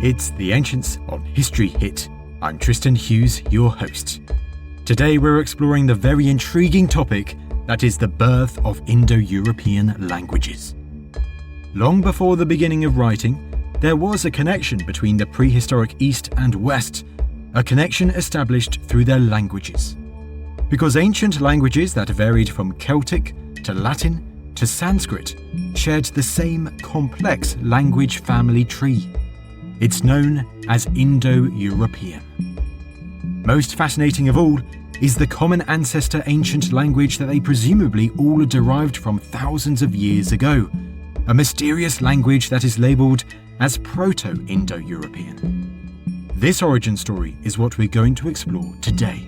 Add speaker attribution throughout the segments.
Speaker 1: It's The Ancients on History Hit. I'm Tristan Hughes, your host. Today we're exploring the very intriguing topic that is the birth of Indo-European languages. Long before the beginning of writing, there was a connection between the prehistoric East and West, a connection established through their languages. Because ancient languages that varied from Celtic to Latin to Sanskrit shared the same complex language family tree. It's known as Indo-European. Most fascinating of all is the common ancestor ancient language that they presumably all derived from thousands of years ago, a mysterious language that is labelled as Proto-Indo-European. This origin story is what we're going to explore today.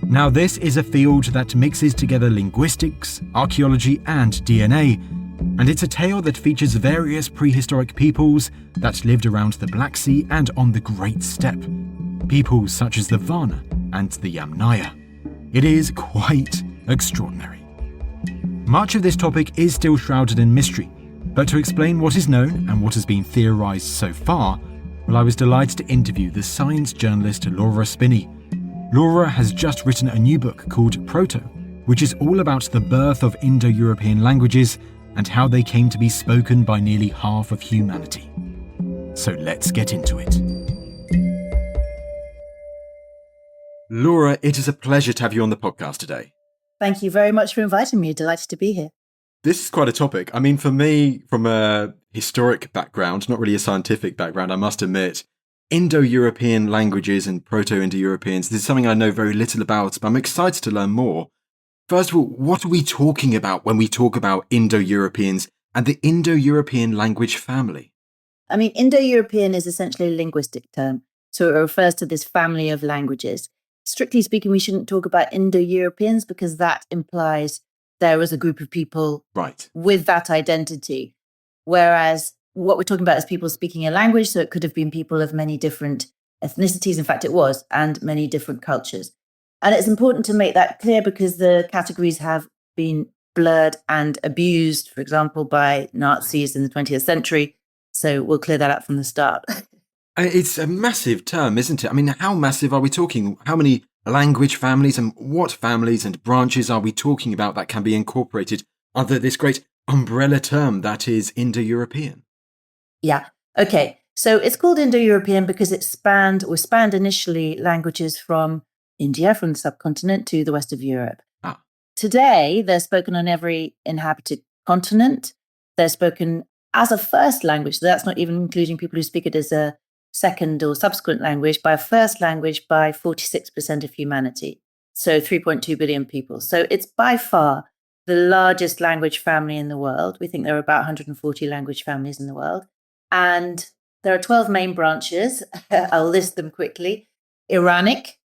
Speaker 1: Now, this is a field that mixes together linguistics, archaeology, and DNA, and it's a tale that features various prehistoric peoples that lived around the Black Sea and on the Great Steppe, peoples such as the Varna and the Yamna. It is quite extraordinary. Much of this topic is still shrouded in mystery, but to explain what is known and what has been theorised so far, well, I was delighted to interview the science journalist Laura Spinney. Laura has just written a new book called Proto, which is all about the birth of Indo-European languages and how they came to be spoken by nearly half of humanity. So let's get into it. Laura, it is a pleasure to have you on the podcast today.
Speaker 2: Thank you very much for inviting me. Delighted to be here.
Speaker 1: This is quite a topic. I mean, for me, from a historic background, not really a scientific background, I must admit, Indo-European languages and Proto-Indo-Europeans, this is something I know very little about, but I'm excited to learn more. First of all, what are we talking about when we talk about Indo-Europeans and the Indo-European language family?
Speaker 2: I mean, Indo-European is essentially a linguistic term, so it refers to this family of languages. Strictly speaking, we shouldn't talk about Indo-Europeans because that implies there was a group of people with that identity. Whereas what we're talking about is people speaking a language, so it could have been people of many different ethnicities. In fact, it was, and many different cultures. And it's important to make that clear because the categories have been blurred and abused, for example, by Nazis in the 20th century. So we'll clear that up from the start.
Speaker 1: It's a massive term, isn't it? I mean, how massive are we talking? How many language families and what families and branches are we talking about that can be incorporated under this great umbrella term that is Indo-European?
Speaker 2: Yeah. Okay. So it's called Indo-European because it spanned initially languages from India, from the subcontinent, to the west of Europe. Today, they're spoken on every inhabited continent. They're spoken as a first language. So that's not even including people who speak it as a second or subsequent language, by a first language by 46% of humanity. So 3.2 billion people. So it's by far the largest language family in the world. We think there are about 140 language families in the world. And there are 12 main branches. I'll list them quickly.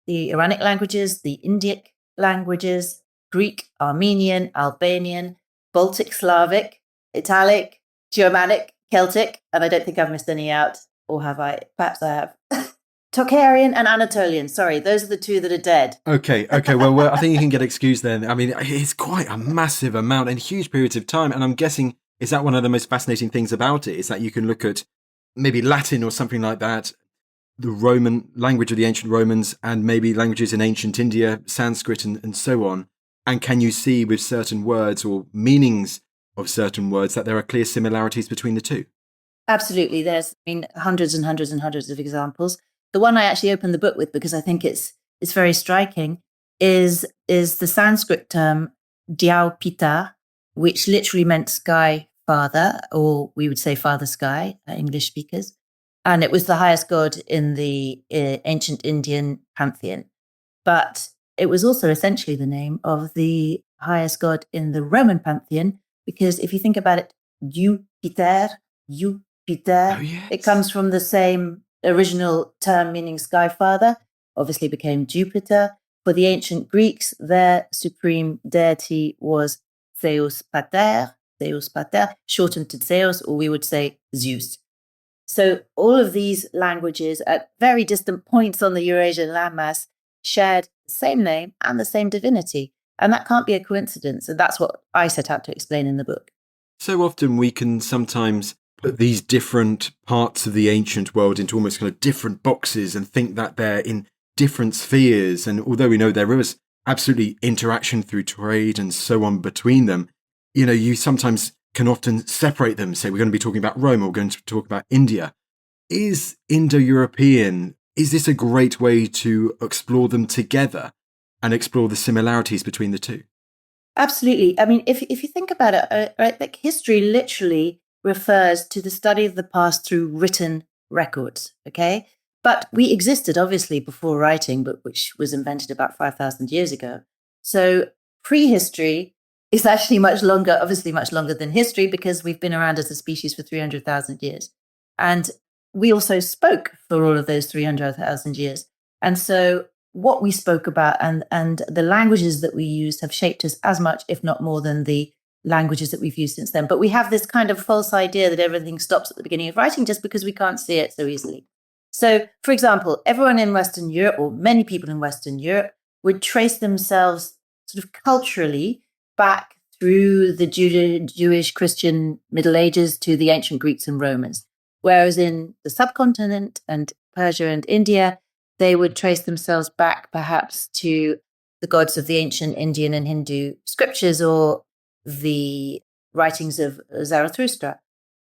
Speaker 2: The Iranic languages, the Indic languages, Greek, Armenian, Albanian, Baltic Slavic, Italic, Germanic, Celtic, and I don't think I've missed any out, or have I? Perhaps I have. Tocharian and Anatolian. Sorry, those are the two that are dead.
Speaker 1: Okay. Well, I think you can get excused then. I mean, it's quite a massive amount and huge periods of time, and I'm guessing, is that one of the most fascinating things about it, is that you can look at maybe Latin or something like that, the Roman language of the ancient Romans, and maybe languages in ancient India, Sanskrit and so on. And can you see with certain words or meanings of certain words that there are clear similarities between the two?
Speaker 2: Absolutely. There's hundreds and hundreds and hundreds of examples. The one I actually opened the book with, because I think it's very striking, is the Sanskrit term Dyau Pita, which literally meant sky father, or we would say father sky, English speakers. And it was the highest god in the ancient Indian pantheon. But it was also essentially the name of the highest god in the Roman pantheon, because if you think about it, Jupiter,
Speaker 1: Oh, yes.
Speaker 2: It comes from the same original term meaning sky father, obviously became Jupiter. For the ancient Greeks, their supreme deity was Theos Pater, shortened to Theos, or we would say Zeus. So all of these languages at very distant points on the Eurasian landmass shared the same name and the same divinity. And that can't be a coincidence. And that's what I set out to explain in the book.
Speaker 1: So often we can sometimes these different parts of the ancient world into almost kind of different boxes and think that they're in different spheres. And although we know there is absolutely interaction through trade and so on between them, you sometimes can often separate them. Say we're going to be talking about Rome or we're going to talk about India. Is Indo-European, is this a great way to explore them together and explore the similarities between the two?
Speaker 2: Absolutely. I mean, if you think about it, right, like history literally refers to the study of the past through written records, okay? But we existed, obviously, before writing, but which was invented about 5,000 years ago. So prehistory is actually much longer, obviously much longer than history, because we've been around as a species for 300,000 years. And we also spoke for all of those 300,000 years. And so what we spoke about and the languages that we used have shaped us as much, if not more, than the languages that we've used since then. But we have this kind of false idea that everything stops at the beginning of writing just because we can't see it so easily. So, for example, everyone in Western Europe, or many people in Western Europe, would trace themselves sort of culturally back through the Jewish, Christian Middle Ages to the ancient Greeks and Romans. Whereas in the subcontinent and Persia and India, they would trace themselves back perhaps to the gods of the ancient Indian and Hindu scriptures or the writings of Zarathustra.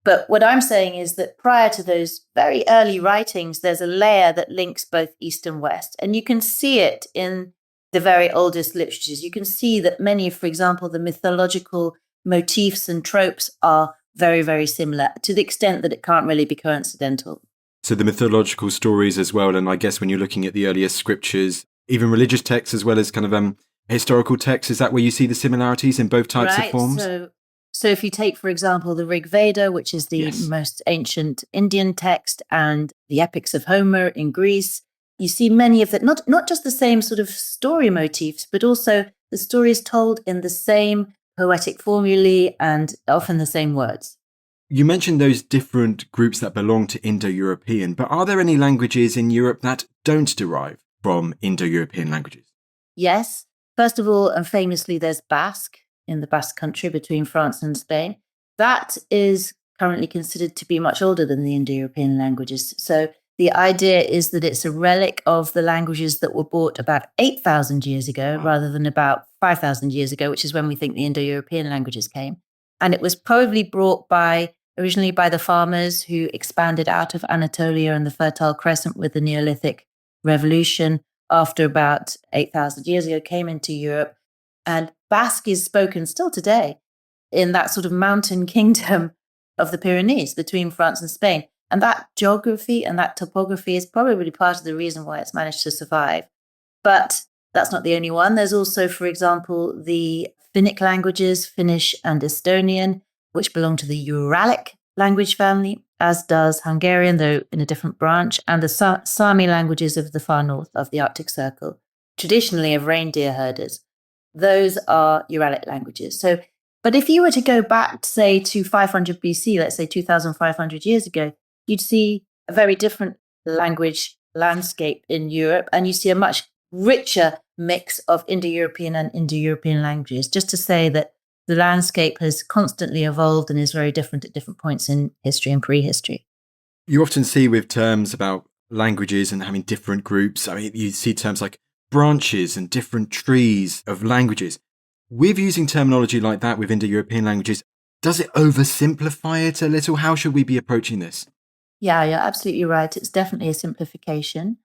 Speaker 2: But what I'm saying is that prior to those very early writings, there's a layer that links both East and West. And you can see it in the very oldest literatures. You can see that many, for example, the mythological motifs and tropes are very, very similar to the extent that it can't really be coincidental.
Speaker 1: So the mythological stories as well. And I guess when you're looking at the earliest scriptures, even religious texts as well as kind of historical texts, is that where you see the similarities in both types of forms?
Speaker 2: So if you take, for example, the Rig Veda, which is the most ancient Indian text, and the epics of Homer in Greece, you see many of that, not just the same sort of story motifs, but also the stories told in the same poetic formulae and often the same words.
Speaker 1: You mentioned those different groups that belong to Indo-European, but are there any languages in Europe that don't derive from Indo-European languages?
Speaker 2: Yes. First of all, and famously, there's Basque in the Basque country between France and Spain. That is currently considered to be much older than the Indo-European languages. So the idea is that it's a relic of the languages that were brought about 8,000 years ago, rather than about 5,000 years ago, which is when we think the Indo-European languages came. And it was probably brought originally by the farmers who expanded out of Anatolia and the Fertile Crescent with the Neolithic Revolution after about 8,000 years ago, came into Europe. And Basque is spoken still today in that sort of mountain kingdom of the Pyrenees between France and Spain. And that geography and that topography is probably part of the reason why it's managed to survive. But that's not the only one. There's also, for example, the Finnic languages, Finnish and Estonian, which belong to the Uralic language family, as does Hungarian, though in a different branch, and the Sami languages of the far north of the Arctic Circle, traditionally of reindeer herders. Those are Uralic languages. So, but if you were to go back, say, to 500 BC, let's say 2,500 years ago, you'd see a very different language landscape in Europe, and you see a much richer mix of Indo-European and Indo-European languages, just to say that the landscape has constantly evolved and is very different at different points in history and prehistory.
Speaker 1: You often see with terms about languages and having different groups, I mean, you see terms like branches and different trees of languages. With using terminology like that with Indo-European languages, does it oversimplify it a little? How should we be approaching this?
Speaker 2: Yeah, you're absolutely right. It's definitely a simplification.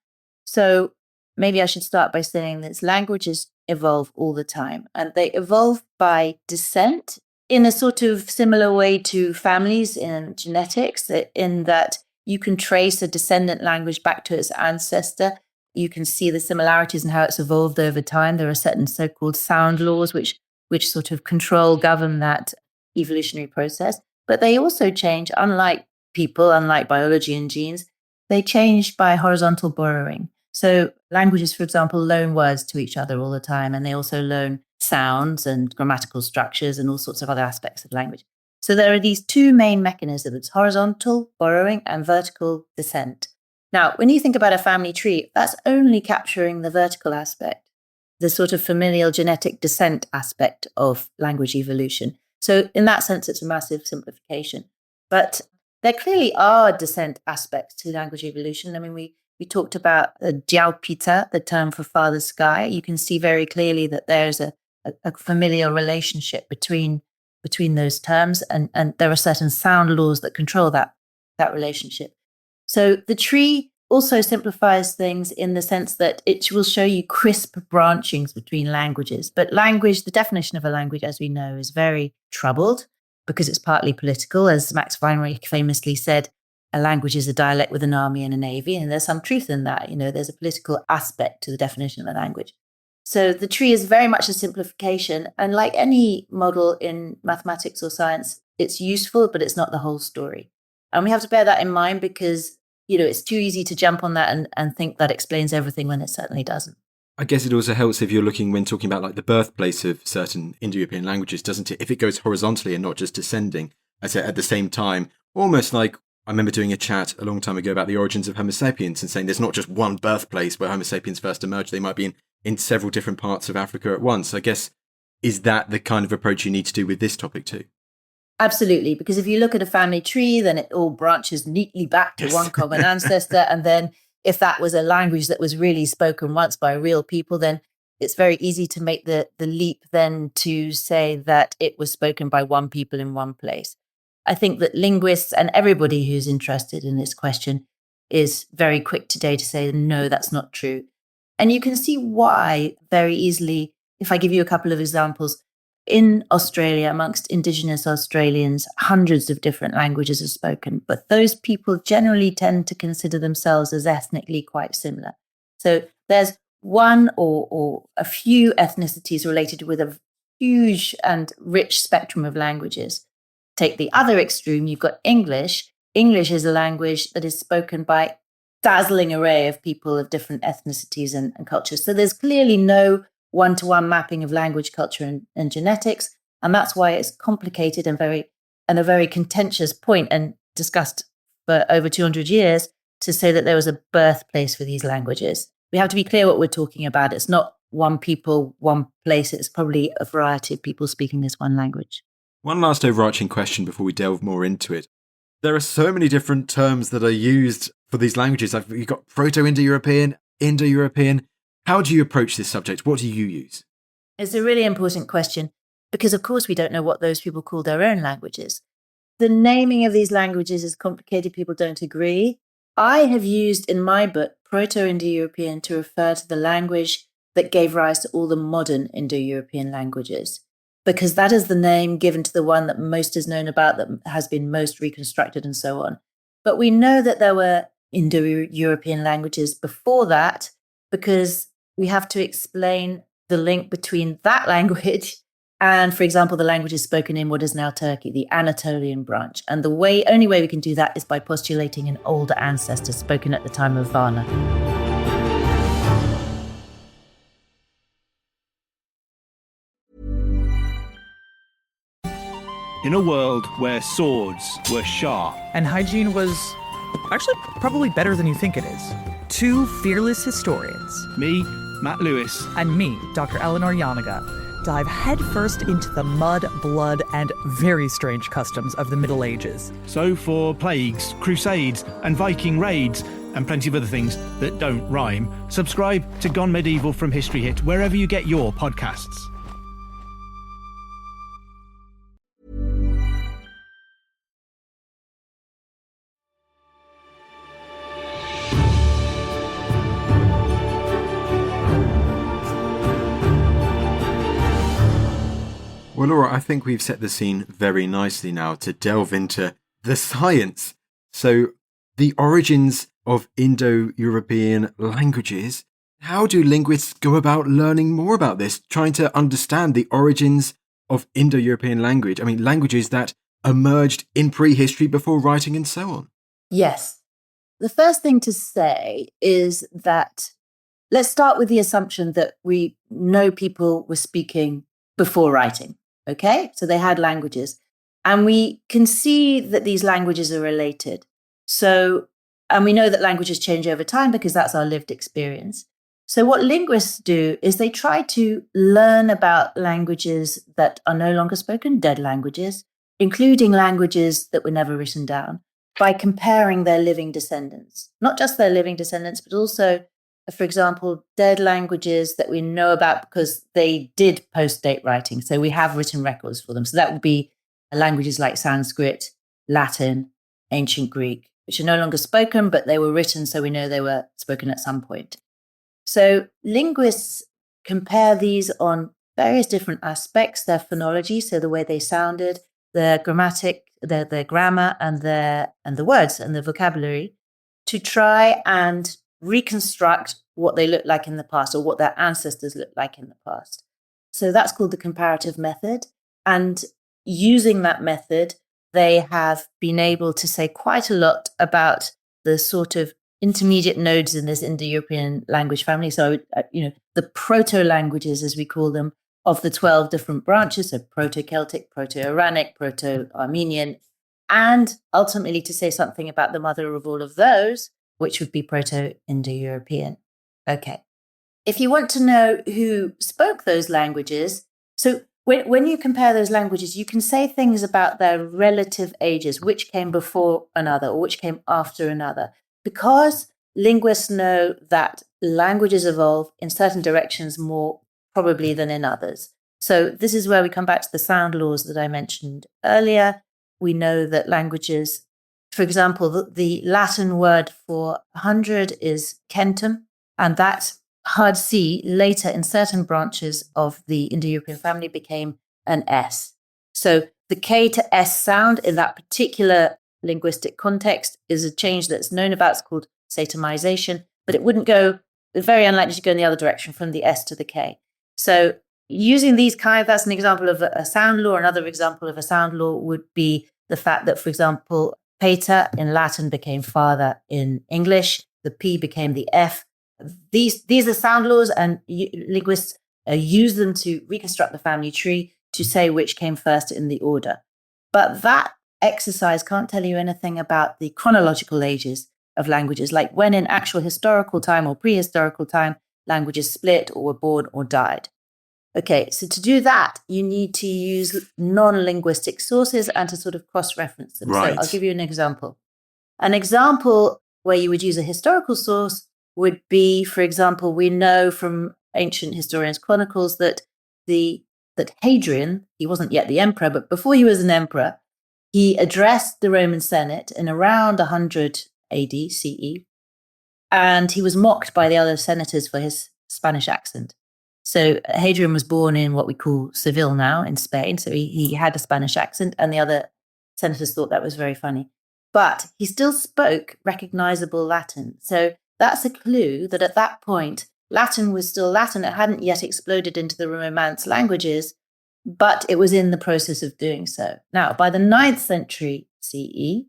Speaker 2: So maybe I should start by saying that languages evolve all the time, and they evolve by descent in a sort of similar way to families in genetics, in that you can trace a descendant language back to its ancestor. You can see the similarities in how it's evolved over time. There are certain so-called sound laws which sort of govern that evolutionary process. But they also change, unlike people, unlike biology and genes, they change by horizontal borrowing. So languages, for example, loan words to each other all the time, and they also loan sounds and grammatical structures and all sorts of other aspects of language. So there are these two main mechanisms, horizontal borrowing and vertical descent. Now, when you think about a family tree, that's only capturing the vertical aspect, the sort of familial genetic descent aspect of language evolution. So in that sense, it's a massive simplification. But there clearly are descent aspects to language evolution. I mean, we talked about Jiaopita, the term for father sky. You can see very clearly that there's a familial relationship between those terms, and there are certain sound laws that control that relationship. So the tree also simplifies things in the sense that it will show you crisp branchings between languages. But language, the definition of a language, as we know, is very troubled because it's partly political. As Max Weinreich famously said, a language is a dialect with an army and a navy. And there's some truth in that. There's a political aspect to the definition of a language. So the tree is very much a simplification. And like any model in mathematics or science, it's useful, but it's not the whole story. And we have to bear that in mind because it's too easy to jump on that and think that explains everything when it certainly doesn't.
Speaker 1: I guess it also helps if you're looking when talking about like the birthplace of certain Indo-European languages, doesn't it? If it goes horizontally and not just descending, at the same time, almost like I remember doing a chat a long time ago about the origins of Homo sapiens and saying there's not just one birthplace where Homo sapiens first emerged. They might be in several different parts of Africa at once. I guess, is that the kind of approach you need to do with this topic too?
Speaker 2: Absolutely, because if you look at a family tree, then it all branches neatly back to one common ancestor. And then if that was a language that was really spoken once by real people, then it's very easy to make the leap then to say that it was spoken by one people in one place. I think that linguists and everybody who's interested in this question is very quick today to say, no, that's not true. And you can see why very easily, if I give you a couple of examples. In Australia, amongst Indigenous Australians, hundreds of different languages are spoken, but those people generally tend to consider themselves as ethnically quite similar. So there's one or a few ethnicities related with a huge and rich spectrum of languages. Take the other extreme, you've got English. English is a language that is spoken by a dazzling array of people of different ethnicities and cultures. So there's clearly no one-to-one mapping of language, culture, and genetics. And that's why it's complicated and a very contentious point and discussed for over 200 years to say that there was a birthplace for these languages. We have to be clear what we're talking about. It's not one people, one place. It's probably a variety of people speaking this one language.
Speaker 1: One last overarching question before we delve more into it. There are so many different terms that are used for these languages. You've got Proto-Indo-European, Indo-European. How do you approach this subject? What do you use?
Speaker 2: It's a really important question because, of course, we don't know what those people call their own languages. The naming of these languages is complicated. People don't agree. I have used in my book Proto-Indo-European to refer to the language that gave rise to all the modern Indo-European languages, because that is the name given to the one that most is known about, that has been most reconstructed and so on. But we know that there were Indo-European languages before that because we have to explain the link between that language and, for example, the languages spoken in what is now Turkey, the Anatolian branch. And the only way we can do that is by postulating an older ancestor spoken at the time of Varna.
Speaker 3: In a world where swords were sharp
Speaker 4: and hygiene was actually probably better than you think it is, two fearless historians,
Speaker 3: me, Matt Lewis,
Speaker 4: and me, Dr. Eleanor Yamna, dive headfirst into the mud, blood, and very strange customs of the Middle Ages.
Speaker 3: So for plagues, crusades, and Viking raids, and plenty of other things that don't rhyme, subscribe to Gone Medieval from History Hit wherever you get your podcasts.
Speaker 1: Well, Laura, I think we've set the scene very nicely now to delve into the science. So, the origins of Indo-European languages. How do linguists go about learning more about this, trying to understand the origins of Indo-European language? I mean, languages that emerged in prehistory before writing and so on.
Speaker 2: Yes. The first thing to say is that let's start with the assumption that we know people were speaking before writing. Okay, so they had languages, and we can see that these languages are related. And we know that languages change over time because that's our lived experience. So what linguists do is they try to learn about languages that are no longer spoken, dead languages, including languages that were never written down. by comparing their living descendants. Not just their living descendants, but also, for example, dead languages that we know about because they did post-date writing. So we have written records for them. So that would be languages like Sanskrit, Latin, ancient Greek, which are no longer spoken, but they were written, so we know they were spoken at some point. So linguists compare these on various different aspects, their phonology, so the way they sounded, their grammatic, their grammar, and the words and the vocabulary, to try and reconstruct what they looked like in the past or what their ancestors looked like in the past. So that's called the comparative method. And using that method, they have been able to say quite a lot about the sort of intermediate nodes in this Indo-European language family. So, the proto-languages, as we call them, of the 12 different branches, so Proto-Celtic, Proto-Iranic, Proto-Armenian, and ultimately to say something about the mother of all of those, which would be Proto-Indo-European. Okay. If you want to know who spoke those languages, so when you compare those languages, you can say things about their relative ages, which came before another or which came after another, because linguists know that languages evolve in certain directions more probably than in others. So this is where we come back to the sound laws that I mentioned earlier. We know that languages, for example, the Latin word for 100 is centum, and that hard C later in certain branches of the Indo-European family became an S. So the K to S sound in that particular linguistic context is a change that's known about. It's called satomization, but it wouldn't go, it's very unlikely to go in the other direction from the S to the K. So using these that's an example of a sound law. Another example of a sound law would be the fact that, for example, pater in Latin became father in English. The P became the F. These are sound laws, and linguists use them to reconstruct the family tree to say which came first in the order. But that exercise can't tell you anything about the chronological ages of languages, like when in actual historical time or prehistorical time, languages split or were born or died. Okay, so to do that, you need to use non-linguistic sources and to sort of cross-reference them.
Speaker 1: Right.
Speaker 2: So I'll give you an example. An example where you would use a historical source would be, for example, we know from ancient historians' chronicles that Hadrian, he wasn't yet the emperor, but before he was an emperor, he addressed the Roman Senate in around 100 AD CE, and he was mocked by the other senators for his Spanish accent. So Hadrian was born in what we call Seville now in Spain, so he had a Spanish accent, and the other senators thought that was very funny. But he still spoke recognizable Latin. So that's a clue that at that point, Latin was still Latin. It hadn't yet exploded into the Romance languages, but it was in the process of doing so. Now, by the 9th century CE,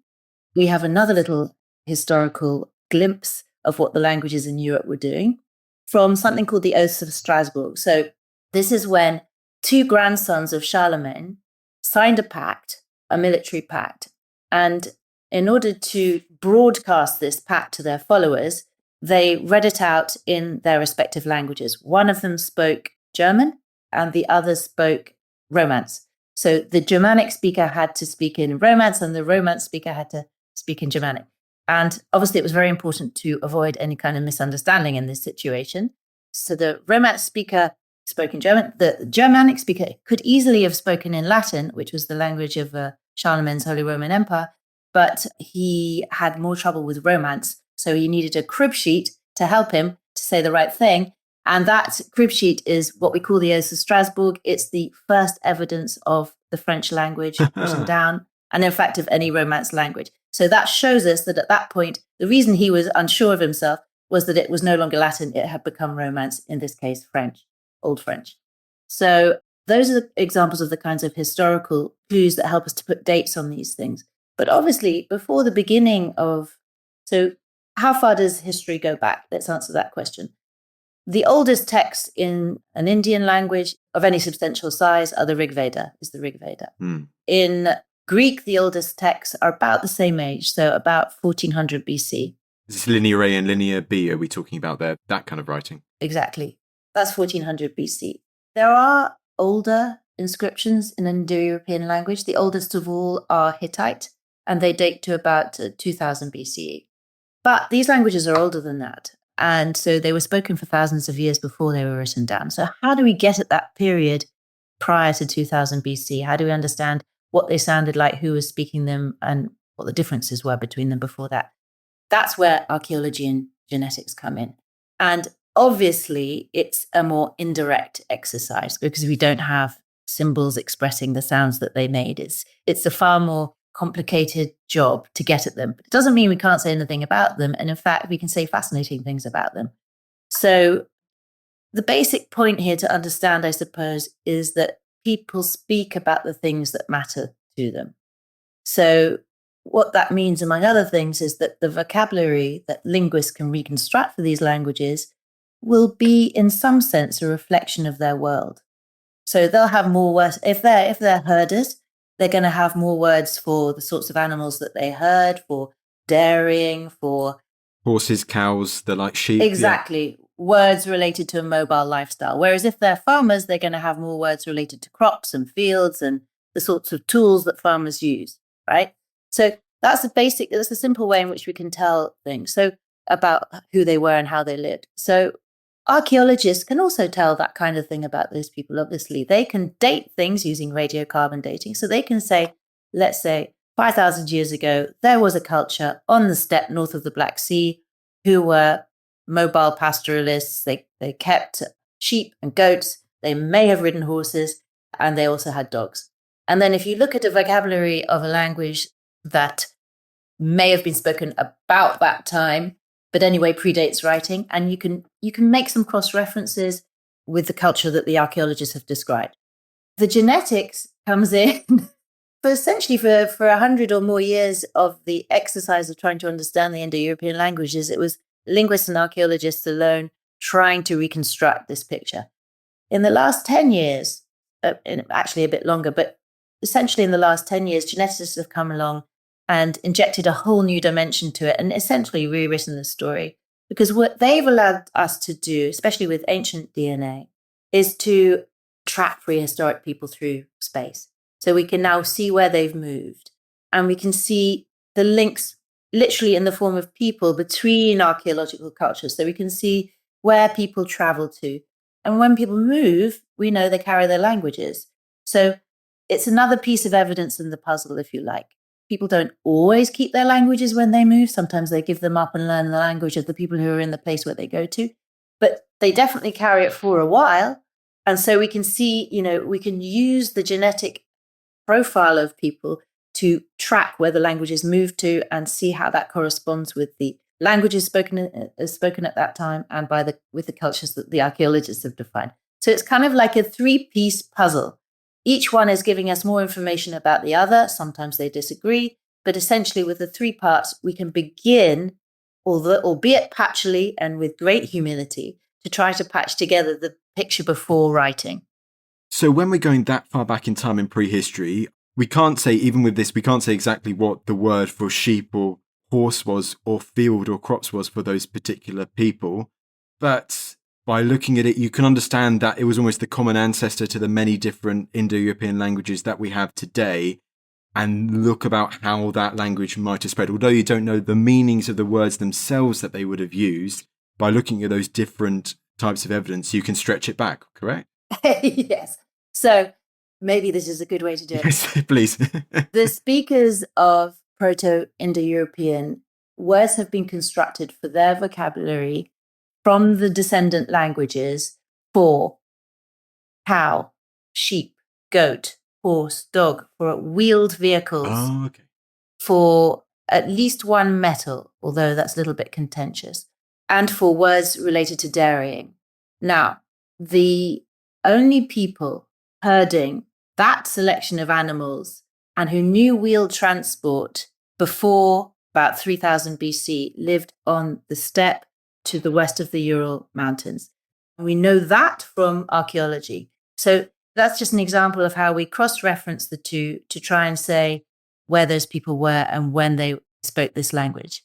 Speaker 2: we have another little historical glimpse of what the languages in Europe were doing from something called the Oaths of Strasbourg. So this is when two grandsons of Charlemagne signed a pact, a military pact, and in order to broadcast this pact to their followers, they read it out in their respective languages. One of them spoke German and the other spoke Romance. So the Germanic speaker had to speak in Romance and the Romance speaker had to speak in Germanic. And obviously it was very important to avoid any kind of misunderstanding in this situation. So the Romance speaker spoke in German. The Germanic speaker could easily have spoken in Latin, which was the language of Charlemagne's Holy Roman Empire, but he had more trouble with Romance. So he needed a crib sheet to help him to say the right thing. And that crib sheet is what we call the Oaths of Strasbourg. It's the first evidence of the French language written down, and in fact of any Romance language. So that shows us that at that point, the reason he was unsure of himself was that it was no longer Latin. It had become Romance, in this case, French, Old French. So those are the examples of the kinds of historical clues that help us to put dates on these things. But obviously, before the beginning of... So how far does history go back? Let's answer that question. The oldest text in an Indian language of any substantial size are the Rig Veda, is the Rig Veda. In Greek, the oldest texts are about the same age, so about 1400 BC.
Speaker 1: Is this linear A and linear B? Are we talking about there, that kind of writing?
Speaker 2: Exactly. That's 1400 BC. There are older inscriptions in Indo-European language. The oldest of all are Hittite, and they date to about 2000 BCE. But these languages are older than that. And so they were spoken for thousands of years before they were written down. So how do we get at that period prior to 2000 BC? How do we understand what they sounded like, who was speaking them, and what the differences were between them before that? That's where archaeology and genetics come in. And obviously, it's a more indirect exercise because we don't have symbols expressing the sounds that they made. It's a far more complicated job to get at them. It doesn't mean we can't say anything about them. And in fact, we can say fascinating things about them. So the basic point here to understand, I suppose, is that people speak about the things that matter to them. So what that means, among other things, is that the vocabulary that linguists can reconstruct for these languages will be, in some sense, a reflection of their world. So they'll have more words. If they're herders, they're going to have more words for the sorts of animals that they herd, for dairying, for
Speaker 1: horses, cows, they're like sheep.
Speaker 2: Exactly. Yeah. Words related to a mobile lifestyle. Whereas if they're farmers, they're going to have more words related to crops and fields and the sorts of tools that farmers use, right? So that's a simple way in which we can tell things. So about who they were and how they lived. So archaeologists can also tell that kind of thing about those people, obviously. They can date things using radiocarbon dating. So they can say, let's say, 5,000 years ago, there was a culture on the steppe north of the Black Sea who were mobile pastoralists. They kept sheep and goats. They may have ridden horses, and they also had dogs. And then if you look at a vocabulary of a language that may have been spoken about that time, but anyway predates writing, and you can make some cross-references with the culture that the archaeologists have described. The genetics comes in for essentially for 100 or more years of the exercise of trying to understand the Indo-European languages. It was linguists and archaeologists alone trying to reconstruct this picture. In the last 10 years, actually a bit longer, but essentially in the last 10 years, geneticists have come along and injected a whole new dimension to it and essentially rewritten the story. Because what they've allowed us to do, especially with ancient DNA, is to track prehistoric people through space. So we can now see where they've moved, and we can see the links literally in the form of people between archaeological cultures. So we can see where people travel to. And when people move, we know they carry their languages. So it's another piece of evidence in the puzzle, if you like. People don't always keep their languages when they move. Sometimes they give them up and learn the language of the people who are in the place where they go to. But they definitely carry it for a while. And so we can see, we can use the genetic profile of people to track where the languages move to and see how that corresponds with the languages spoken at that time and with the cultures that the archaeologists have defined. So it's kind of like a 3-piece puzzle. Each one is giving us more information about the other. Sometimes they disagree, but essentially with the 3 parts, we can begin, albeit patchily and with great humility, to try to patch together the picture before writing.
Speaker 1: So when we're going that far back in time in prehistory, we can't say, even with this, we can't say exactly what the word for sheep or horse was, or field or crops was for those particular people. But by looking at it, you can understand that it was almost the common ancestor to the many different Indo-European languages that we have today, and look about how that language might have spread. Although you don't know the meanings of the words themselves that they would have used, by looking at those different types of evidence, you can stretch it back, correct?
Speaker 2: Yes. So maybe this is a good way to do it.
Speaker 1: Yes, please.
Speaker 2: The speakers of Proto-Indo-European words have been constructed for their vocabulary from the descendant languages for cow, sheep, goat, horse, dog, for wheeled vehicles, for at least one metal, although that's a little bit contentious, and for words related to dairying. Now, the only people herding that selection of animals and who knew wheeled transport before about 3000 BC lived on the steppe to the west of the Ural Mountains. And we know that from archaeology. So that's just an example of how we cross-reference the two to try and say where those people were and when they spoke this language.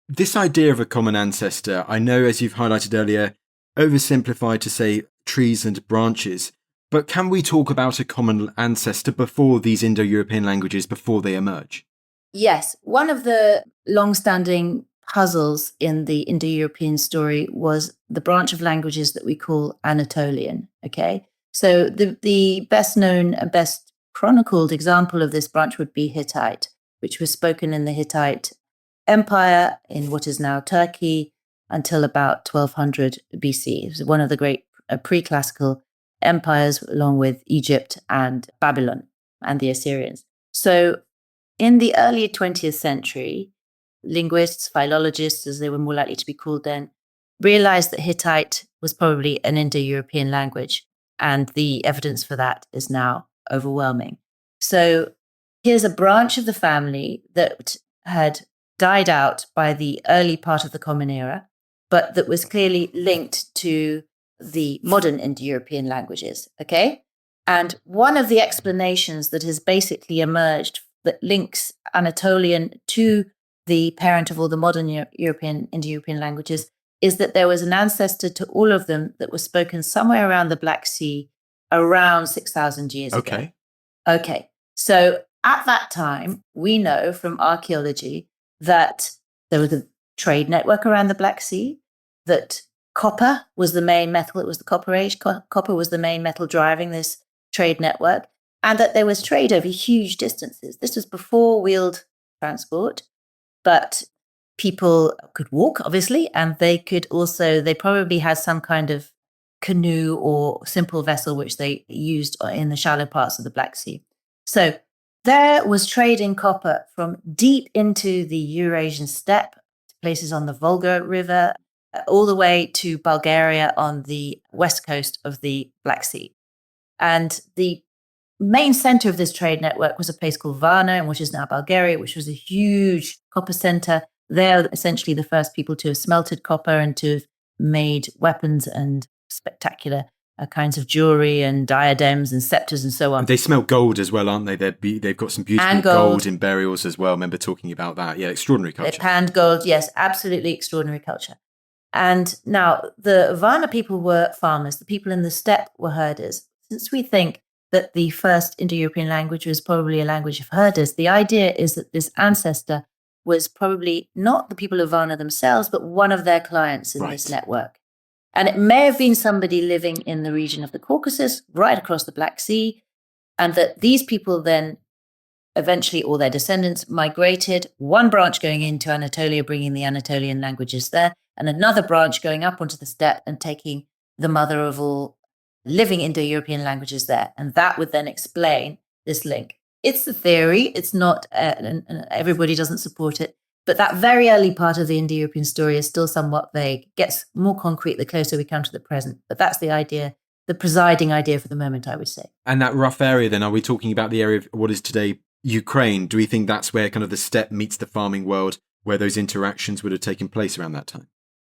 Speaker 1: This idea of a common ancestor, I know, as you've highlighted earlier, oversimplified to say trees and branches, but can we talk about a common ancestor before these Indo-European languages, before they emerge?
Speaker 2: Yes. One of the long-standing puzzles in the Indo-European story was the branch of languages that we call Anatolian. Okay. So the best known and best chronicled example of this branch would be Hittite, which was spoken in the Hittite Empire in what is now Turkey until about 1200 BC. It was one of the great pre-classical empires, along with Egypt and Babylon and the Assyrians. So in the early 20th century, linguists, philologists, as they were more likely to be called then, realized that Hittite was probably an Indo-European language, and the evidence for that is now overwhelming. So here's a branch of the family that had died out by the early part of the Common Era, but that was clearly linked to the modern Indo-European languages, okay? And one of the explanations that has basically emerged that links Anatolian to the parent of all the modern European, Indo-European languages is that there was an ancestor to all of them that was spoken somewhere around the Black Sea around 6,000 years ago. Okay. So at that time, we know from archaeology that there was a trade network around the Black Sea, that copper was the main metal. It was the Copper Age. Copper was the main metal driving this trade network, and that there was trade over huge distances. This was before wheeled transport, but people could walk, obviously, and they probably had some kind of canoe or simple vessel which they used in the shallow parts of the Black Sea. So there was trade in copper from deep into the Eurasian steppe, places on the Volga River, all the way to Bulgaria on the west coast of the Black Sea. And the main center of this trade network was a place called Varna, which is now Bulgaria, which was a huge copper center. They're essentially the first people to have smelted copper and to have made weapons and spectacular kinds of jewelry and diadems and scepters and so on.
Speaker 1: They smell gold as well, aren't they? They've got some beautiful gold in burials as well. I remember talking about that. Yeah, extraordinary culture.
Speaker 2: They panned gold, yes, absolutely extraordinary culture. And now the Varna people were farmers. The people in the steppe were herders. Since we think that the first Indo-European language was probably a language of herders, the idea is that this ancestor was probably not the people of Varna themselves, but one of their clients in this network. And it may have been somebody living in the region of the Caucasus, right across the Black Sea, and that these people then eventually, all their descendants, migrated, one branch going into Anatolia, bringing the Anatolian languages there, and another branch going up onto the steppe and taking the mother of all living Indo-European languages there. And that would then explain this link. It's the theory. It's not, everybody doesn't support it. But that very early part of the Indo-European story is still somewhat vague. It gets more concrete the closer we come to the present. But that's the idea, the presiding idea for the moment, I would say.
Speaker 1: And that rough area then, are we talking about the area of what is today Ukraine? Do we think that's where kind of the steppe meets the farming world, where those interactions would have taken place around that time?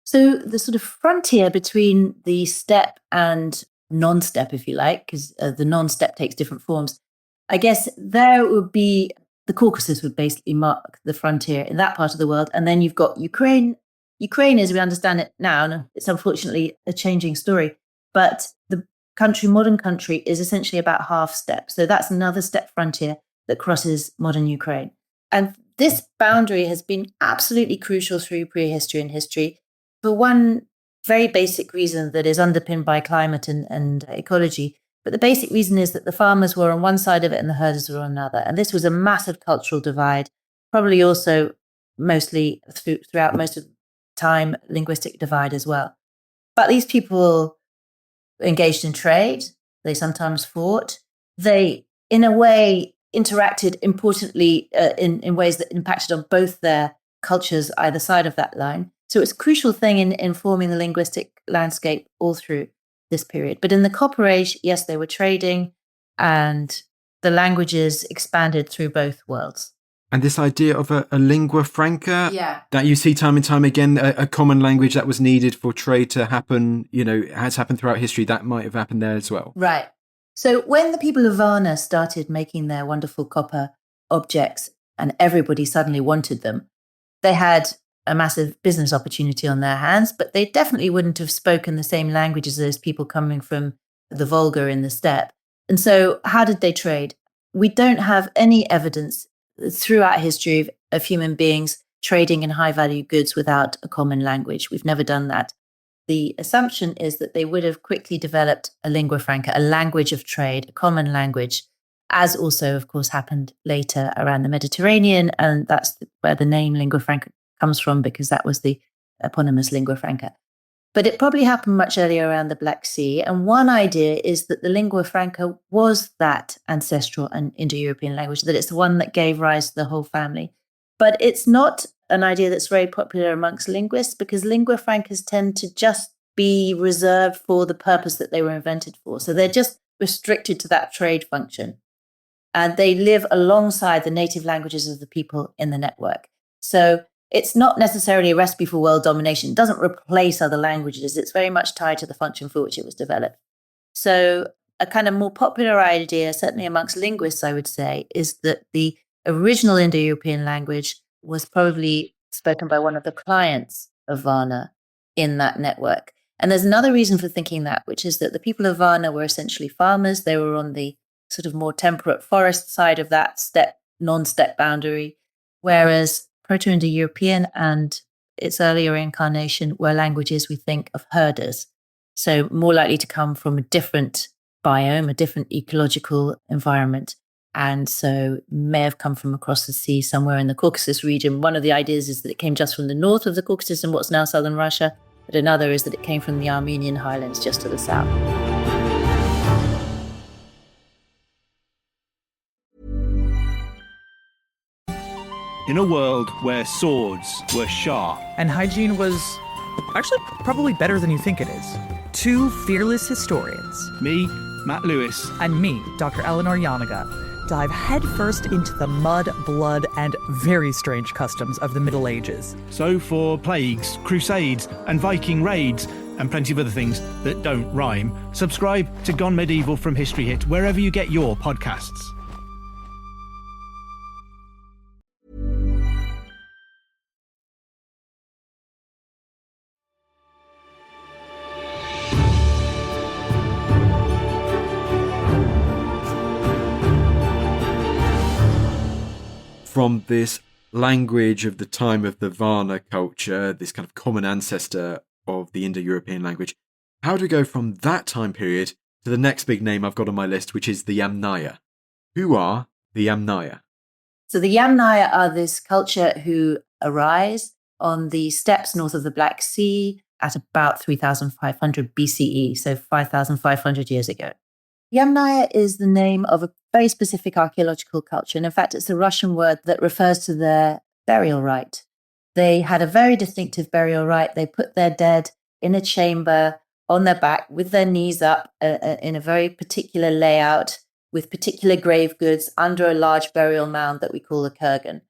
Speaker 2: So the sort of frontier between the steppe and non-steppe, if you like, because the non-steppe takes different forms, I guess there would be the Caucasus would basically mark the frontier in that part of the world. And then you've got Ukraine. Ukraine, as we understand it now, it's unfortunately a changing story, but the modern country, is essentially about half steppe. So that's another steppe frontier that crosses modern Ukraine. And this boundary has been absolutely crucial through prehistory and history for one very basic reason that is underpinned by climate and ecology. But the basic reason is that the farmers were on one side of it and the herders were on another. And this was a massive cultural divide, probably also mostly throughout most of the time, linguistic divide as well. But these people engaged in trade. They sometimes fought. They, in a way, interacted importantly in ways that impacted on both their cultures either side of that line. So it's a crucial thing in forming the linguistic landscape all through this period. But in the Copper Age, yes, they were trading and the languages expanded through both worlds.
Speaker 1: And this idea of a lingua franca that you see time and time again, a common language that was needed for trade to happen, has happened throughout history, that might have happened there as well.
Speaker 2: Right. So when the people of Varna started making their wonderful copper objects and everybody suddenly wanted them, they had a massive business opportunity on their hands, but they definitely wouldn't have spoken the same language as those people coming from the Volga in the steppe. And so how did they trade? We don't have any evidence throughout history of human beings trading in high-value goods without a common language. We've never done that. The assumption is that they would have quickly developed a lingua franca, a language of trade, a common language, as also, of course, happened later around the Mediterranean. And that's where the name lingua franca comes from, because that was the eponymous lingua franca. But it probably happened much earlier around the Black Sea. And one idea is that the lingua franca was that ancestral and Indo-European language, that it's the one that gave rise to the whole family. But it's not an idea that's very popular amongst linguists, because lingua francas tend to just be reserved for the purpose that they were invented for. So they're just restricted to that trade function. And they live alongside the native languages of the people in the network. So it's not necessarily a recipe for world domination. It doesn't replace other languages. It's very much tied to the function for which it was developed. So a kind of more popular idea, certainly amongst linguists, I would say, is that the original Indo-European language was probably spoken by one of the clients of Varna in that network. And there's another reason for thinking that, which is that the people of Varna were essentially farmers. They were on the sort of more temperate forest side of that non-steppe boundary, whereas Proto-Indo-European and its earlier incarnation were languages, we think, of herders. So more likely to come from a different biome, a different ecological environment. And so may have come from across the sea somewhere in the Caucasus region. One of the ideas is that it came just from the north of the Caucasus and what's now southern Russia. But another is that it came from the Armenian highlands just to the south.
Speaker 3: In a world where swords were sharp
Speaker 4: And hygiene was actually probably better than you think it is. Two fearless historians,
Speaker 3: me, Matt Lewis,
Speaker 4: and me, Dr. Eleanor Yanaga, dive headfirst into the mud, blood, and very strange customs of the Middle Ages.
Speaker 3: so for plagues, crusades, and Viking raids, and plenty of other things that don't rhyme, subscribe to Gone Medieval from History Hit wherever you get your podcasts.
Speaker 1: From this language of the time of the Varna culture, this kind of common ancestor of the Indo-European language, how do we go from that time period to the next big name I've got on my list, which is the Yamnaya? Who are the Yamnaya?
Speaker 2: So the Yamnaya are this culture who arise on the steppes north of the Black Sea at about 3,500 BCE, so 5,500 years ago. Yamnaya is the name of a very specific archaeological culture. And in fact, it's a Russian word that refers to their burial rite. They had a very distinctive burial rite. They put their dead in a chamber on their back with their knees up in a very particular layout with particular grave goods under a large burial mound that we call a kurgan.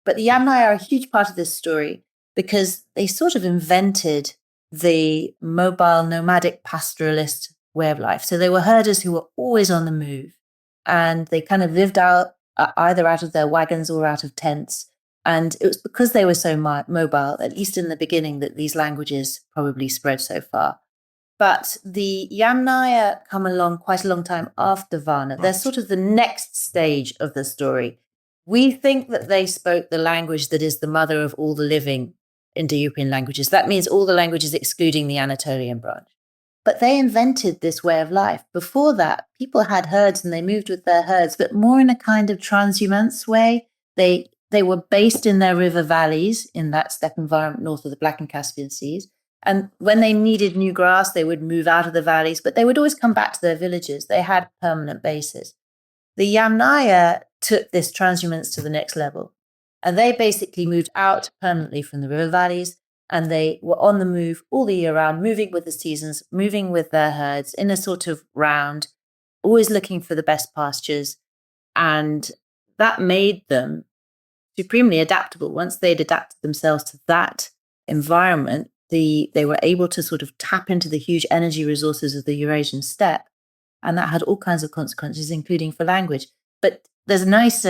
Speaker 2: But the Yamnaya are a huge part of this story because they sort of invented the mobile nomadic pastoralist way of life. So they were herders who were always on the move, and they kind of lived out either out of their wagons or out of tents. And it was because they were so mobile, at least in the beginning, that these languages probably spread so far. But the Yamnaya come along quite a long time after Varna. They're sort of the next stage of the story. We think that they spoke the language that is the mother of all the living Indo-European languages. That means all the languages excluding the Anatolian branch. But they invented this way of life. Before that, people had herds and they moved with their herds, but more in a kind of transhumance way. They were based in their river valleys in that steppe environment north of the Black and Caspian Seas. And when they needed new grass, they would move out of the valleys, but they would always come back to their villages. They had permanent bases. The Yamnaya took this transhumance to the next level. And they basically moved out permanently from the river valleys. And they were on the move all the year round, moving with the seasons, moving with their herds in a sort of round, always looking for the best pastures. And that made them supremely adaptable. Once they'd adapted themselves to that environment, they were able to sort of tap into the huge energy resources of the Eurasian steppe. And that had all kinds of consequences, including for language. But there's a nice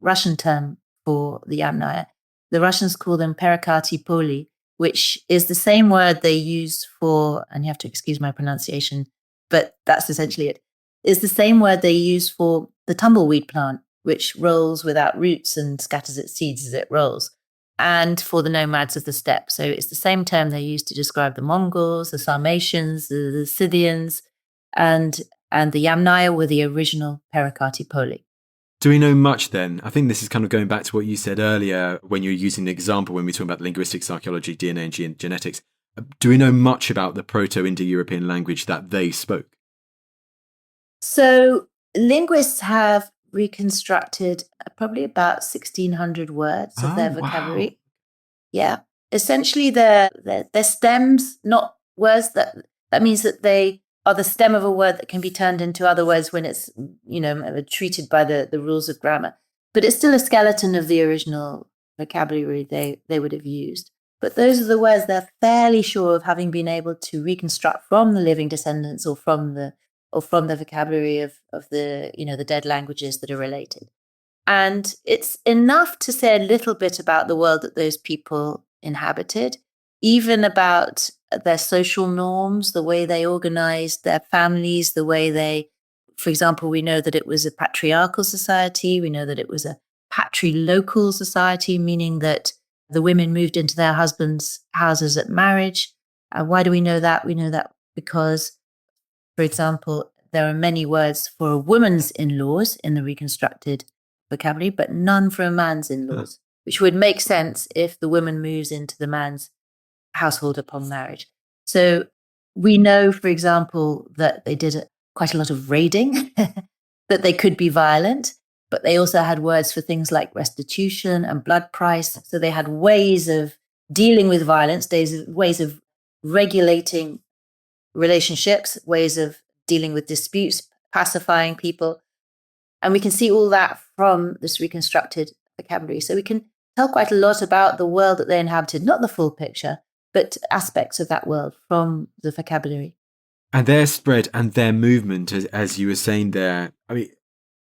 Speaker 2: Russian term for the Yamnaya. The Russians call them perikati poli, which is the same word they use for, and you have to excuse my pronunciation, but that's essentially it, is the same word they use for the tumbleweed plant which rolls without roots and scatters its seeds as it rolls, and for the nomads of the steppe. So it's the same term they used to describe the Mongols, the Sarmatians, the Scythians, and the Yamnaya were the original Perikati Poli.
Speaker 1: Do we know much then? I think this is kind of going back to what you said earlier when you were using the example when we were talking about linguistics, archaeology, DNA and genetics. Do we know much about the Proto-Indo-European language that they spoke?
Speaker 2: So linguists have reconstructed probably about 1,600 words of their vocabulary. Wow. Yeah. Essentially, they're stems, not words. That means that they are the stem of a word that can be turned into other words when it's, treated by the rules of grammar. But it's still a skeleton of the original vocabulary they would have used. But those are the words they're fairly sure of having been able to reconstruct from the living descendants or from the vocabulary of the, the dead languages that are related. And it's enough to say a little bit about the world that those people inhabited, even about their social norms, the way they organized their families, the way they, for example, we know that it was a patriarchal society. We know that it was a patrilocal society, meaning that the women moved into their husbands' houses at marriage. Why do we know that? We know that because, for example, there are many words for a woman's in-laws in the reconstructed vocabulary, but none for a man's in-laws, which would make sense if the woman moves into the man's household upon marriage. So we know, for example, that they did quite a lot of raiding, that they could be violent, but they also had words for things like restitution and blood price. So they had ways of dealing with violence, ways of regulating relationships, ways of dealing with disputes, pacifying people. And we can see all that from this reconstructed vocabulary. So we can tell quite a lot about the world that they inhabited, not the full picture, but aspects of that world from the vocabulary.
Speaker 1: And their spread and their movement, as you were saying there, I mean,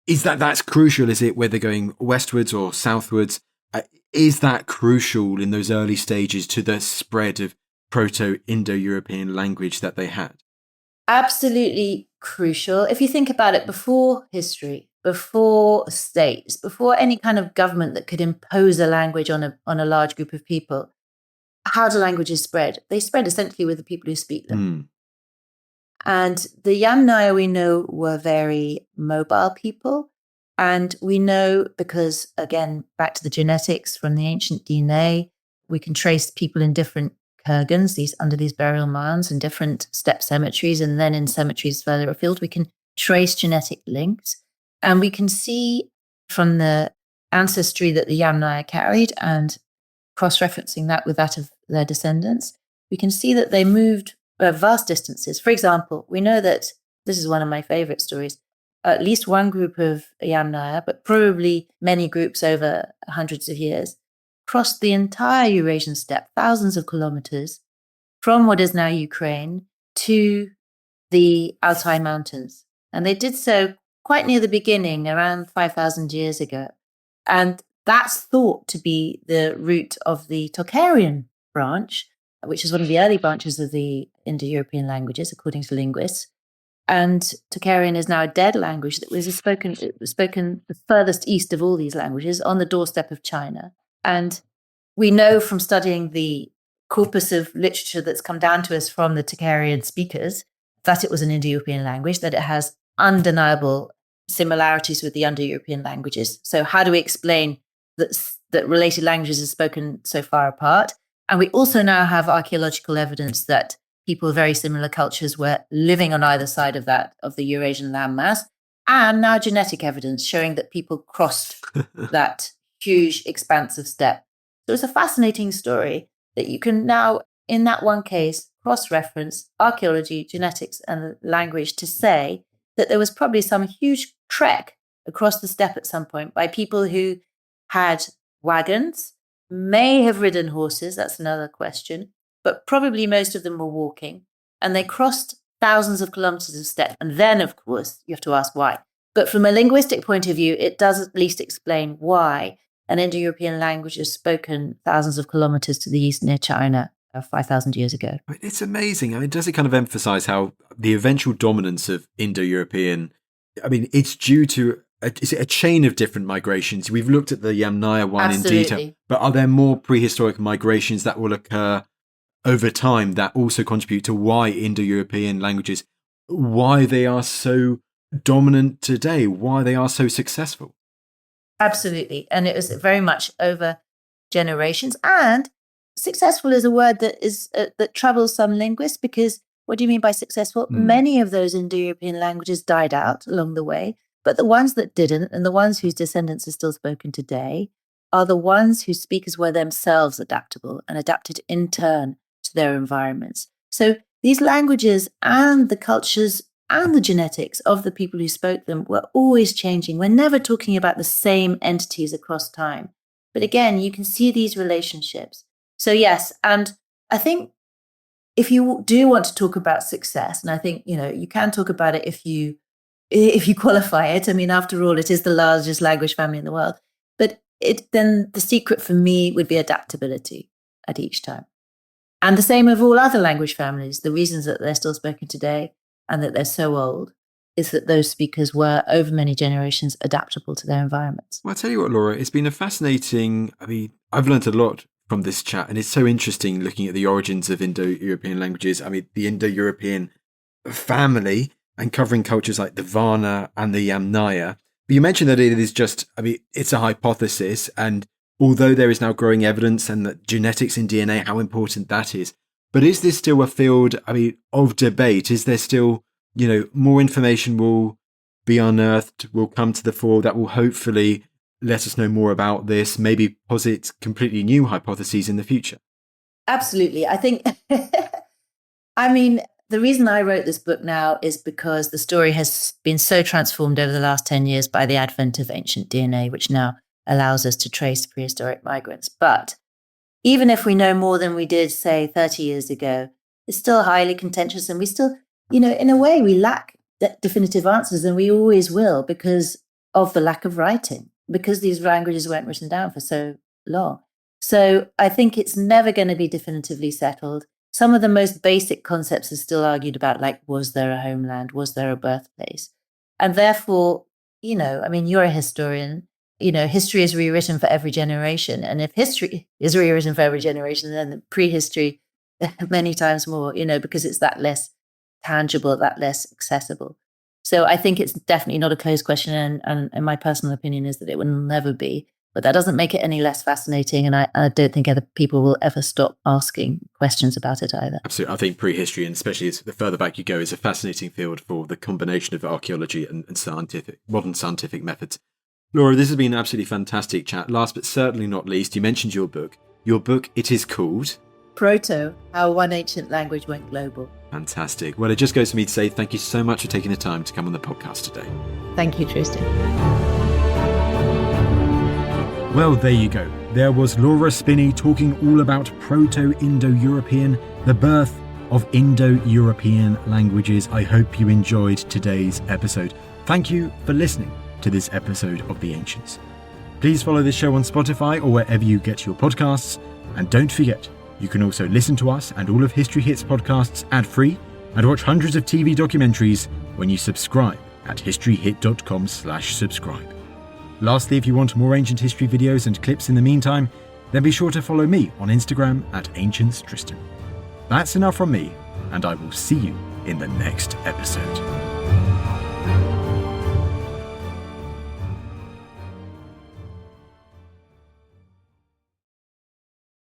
Speaker 1: that's crucial? Is it whether going westwards or southwards? Is that crucial in those early stages to the spread of Proto-Indo-European language that they had?
Speaker 2: Absolutely crucial. If you think about it, before history, before states, before any kind of government that could impose a language on a large group of people, how do languages spread? They spread essentially with the people who speak them. And the Yamnaya, we know, were very mobile people. And we know because, again, back to the genetics from the ancient DNA, we can trace people in different kurgans, under these burial mounds and different steppe cemeteries. And then in cemeteries further afield, we can trace genetic links. And we can see from the ancestry that the Yamnaya carried and cross-referencing that with that of their descendants, we can see that they moved vast distances. For example, we know that, this is one of my favorite stories, at least one group of Yamnaya, but probably many groups over hundreds of years, crossed the entire Eurasian steppe, thousands of kilometers, from what is now Ukraine to the Altai Mountains. And they did so quite near the beginning, around 5,000 years ago. And that's thought to be the root of the Tocharian branch, which is one of the early branches of the Indo-European languages, according to linguists. And Tocharian is now a dead language that was spoken the furthest east of all these languages, on the doorstep of China. And we know from studying the corpus of literature that's come down to us from the Tocharian speakers that it was an Indo-European language, that it has undeniable similarities with the Indo-European languages. So how do we explain that related languages are spoken so far apart? And we also now have archaeological evidence that people of very similar cultures were living on either side of the Eurasian landmass, and now genetic evidence showing that people crossed that huge expanse of steppe. So it's a fascinating story that you can now, in that one case, cross-reference archaeology, genetics, and language to say that there was probably some huge trek across the steppe at some point by people who had wagons, may have ridden horses, that's another question, but probably most of them were walking, and they crossed thousands of kilometers of steppe. And then, of course, you have to ask why. But from a linguistic point of view, it does at least explain why an Indo-European language is spoken thousands of kilometers to the east near China 5,000 years ago.
Speaker 1: It's amazing. I mean, does it kind of emphasize how the eventual dominance of Indo-European, I mean, it's due to is it a chain of different migrations? We've looked at the Yamna one in detail,
Speaker 2: Absolutely.
Speaker 1: but are there more prehistoric migrations that will occur over time that also contribute to why Indo-European languages, why they are so dominant today, why they are so successful?
Speaker 2: Absolutely. And it was very much over generations. And successful is a word that is that troubles some linguists, because what do you mean by successful? Many of those Indo-European languages died out along the way, but the ones that didn't, and the ones whose descendants are still spoken today, are the ones whose speakers were themselves adaptable and adapted in turn to their environments. So these languages and the cultures and the genetics of the people who spoke them were always changing. We're never talking about the same entities across time. But again, you can see these relationships. So yes, and I think if you do want to talk about success, and I think, you can talk about it if you qualify it. I mean, after all, it is the largest language family in the world. But then the secret for me would be adaptability at each time. And the same of all other language families. The reasons that they're still spoken today and that they're so old is that those speakers were, over many generations, adaptable to their environments.
Speaker 1: Well, I'll tell you what, Laura, it's been a fascinating, I've learned a lot from this chat, and it's so interesting looking at the origins of Indo-European languages. The Indo-European family, and covering cultures like the Varna and the Yamnaya. But you mentioned that it is just, it's a hypothesis, and although there is now growing evidence and that genetics in DNA, how important that is, but is this still a field, of debate? Is there still, more information will be unearthed, will come to the fore that will hopefully let us know more about this, maybe posit completely new hypotheses in the future?
Speaker 2: Absolutely. I think, the reason I wrote this book now is because the story has been so transformed over the last 10 years by the advent of ancient DNA, which now allows us to trace prehistoric migrants. But even if we know more than we did, say, 30 years ago, it's still highly contentious. And we still, in a way, we lack definitive answers, and we always will, because of the lack of writing, because these languages weren't written down for so long. So I think it's never going to be definitively settled. Some of the most basic concepts are still argued about, like, was there a homeland? Was there a birthplace? And therefore, you're a historian. History is rewritten for every generation. And if history is rewritten for every generation, then prehistory many times more, because it's that less tangible, that less accessible. So I think it's definitely not a closed question. And my personal opinion is that it will never be. But that doesn't make it any less fascinating. And I don't think other people will ever stop asking questions about it either.
Speaker 1: Absolutely. I think prehistory, and especially as the further back you go, is a fascinating field for the combination of archaeology and modern scientific methods. Laura, this has been an absolutely fantastic chat. Last but certainly not least, you mentioned your book. Your book, it is called
Speaker 2: Proto, How One Ancient Language Went Global.
Speaker 1: Fantastic. Well, it just goes for me to say thank you so much for taking the time to come on the podcast today.
Speaker 2: Thank you, Tristan.
Speaker 1: Well, there you go. There was Laura Spinney talking all about Proto-Indo-European, the birth of Indo-European languages. I hope you enjoyed today's episode. Thank you for listening to this episode of The Ancients. Please follow this show on Spotify or wherever you get your podcasts. And don't forget, you can also listen to us and all of History Hits podcasts ad-free and watch hundreds of TV documentaries when you subscribe at historyhit.com/subscribe. Lastly, if you want more ancient history videos and clips in the meantime, then be sure to follow me on Instagram at AncientsTristan. That's enough from me, and I will see you in the next episode.